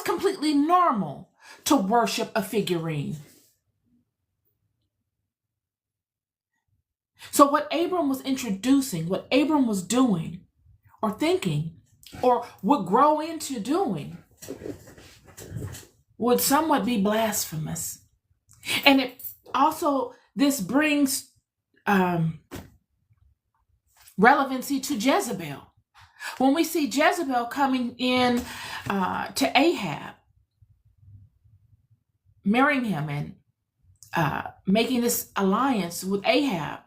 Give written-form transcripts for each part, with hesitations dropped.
was completely normal to worship a figurine. So what Abram was introducing, what Abram was doing or thinking or would grow into doing would somewhat be blasphemous. And it also, this brings relevancy to Jezebel. When we see Jezebel coming in to Ahab, marrying him and making this alliance with Ahab,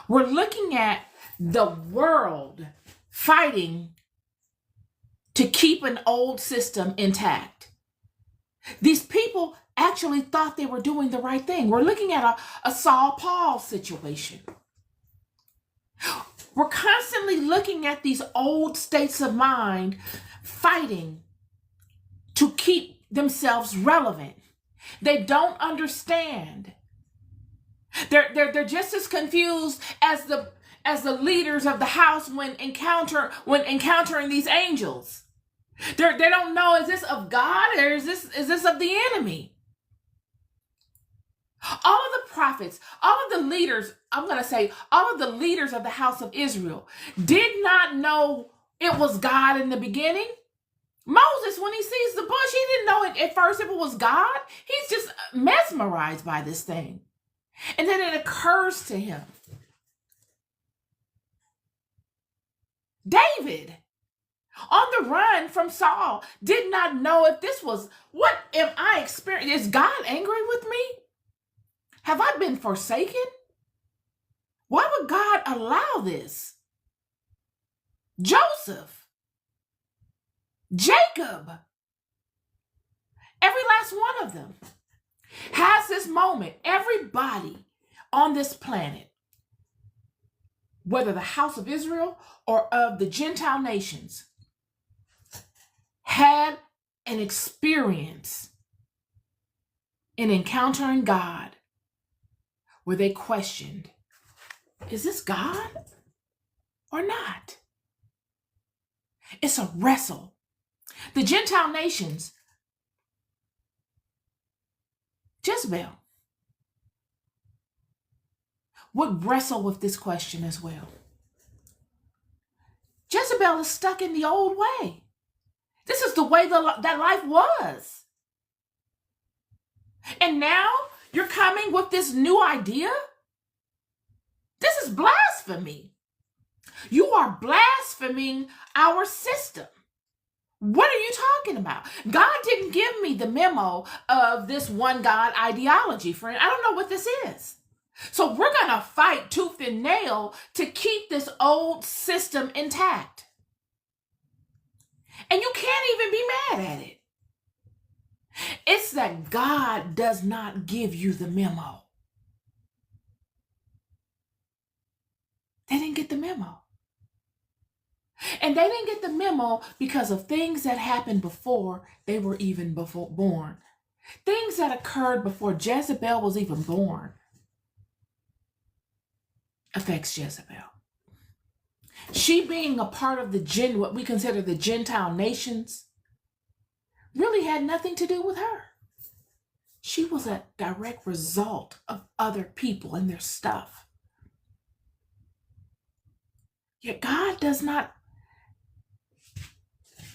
we're looking at the world fighting to keep an old system intact. These people actually thought they were doing the right thing. We're looking at a Saul-Paul situation. We're constantly looking at these old states of mind fighting to keep themselves relevant. They don't understand. They're just as confused as the leaders of the house when encountering these angels. They don't know, is this of God or is this of the enemy? All of the prophets, all of the leaders, all of the leaders of the house of Israel did not know it was God in the beginning. Moses, when he sees the bush, he didn't know it at first if it was God. He's just mesmerized by this thing. And then it occurs to him. David, on the run from Saul, did not know if this was, what am I experiencing? Is God angry with me? Have I been forsaken? Why would God allow this? Joseph, Jacob, every last one of them has this moment. Everybody on this planet, whether the house of Israel or of the Gentile nations, had an experience in encountering God where they questioned, is this God or not? It's a wrestle. The Gentile nations, Jezebel, would wrestle with this question as well. Jezebel is stuck in the old way. This is the way that life was. And now you're coming with this new idea? This is blasphemy. You are blaspheming our system. What are you talking about? God didn't give me the memo of this one God ideology, friend. I don't know what this is. So we're going to fight tooth and nail to keep this old system intact. And you can't even be mad at it. It's that God does not give you the memo. They didn't get the memo. And they didn't get the memo because of things that happened before they were even born. Things that occurred before Jezebel was even born affects Jezebel. She being a part of what we consider the Gentile nations really had nothing to do with her. She was a direct result of other people and their stuff. Yet God does not,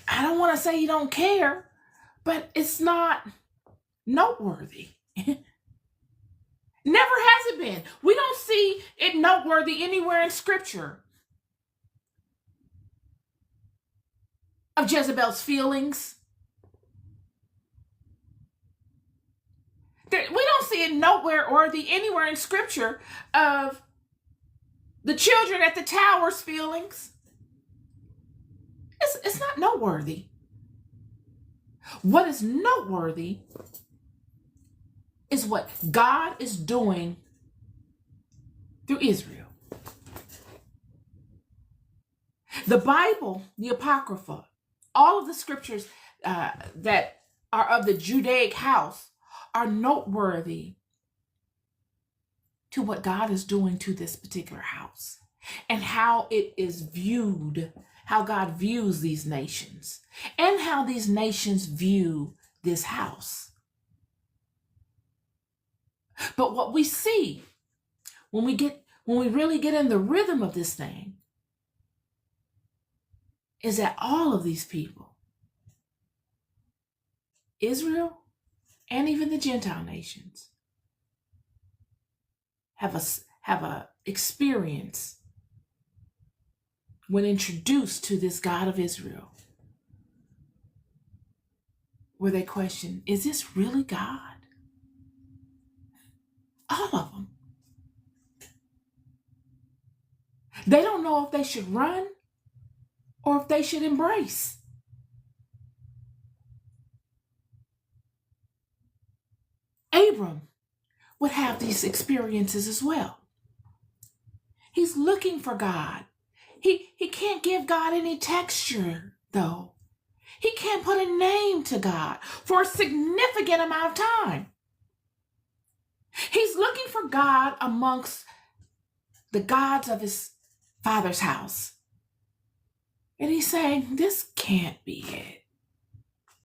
I don't want to say he don't care, but it's not noteworthy. Never has it been. We don't see it noteworthy anywhere in Scripture of Jezebel's feelings. We don't see it noteworthy anywhere in Scripture of the children at the tower's feelings. It's not noteworthy. What is noteworthy is what God is doing through Israel. The Bible, the Apocrypha, all of the scriptures that are of the Judaic house are noteworthy to what God is doing to this particular house and how it is viewed, how God views these nations and how these nations view this house. But what we see when we really get in the rhythm of this thing is that all of these people, Israel and even the Gentile nations, have a experience when introduced to this God of Israel, where they question, is this really God? All of them. They don't know if they should run or if they should embrace. Abram would have these experiences as well. He's looking for God. He can't give God any texture, though. He can't put a name to God for a significant amount of time. He's looking for God amongst the gods of his father's house. And he's saying, this can't be it.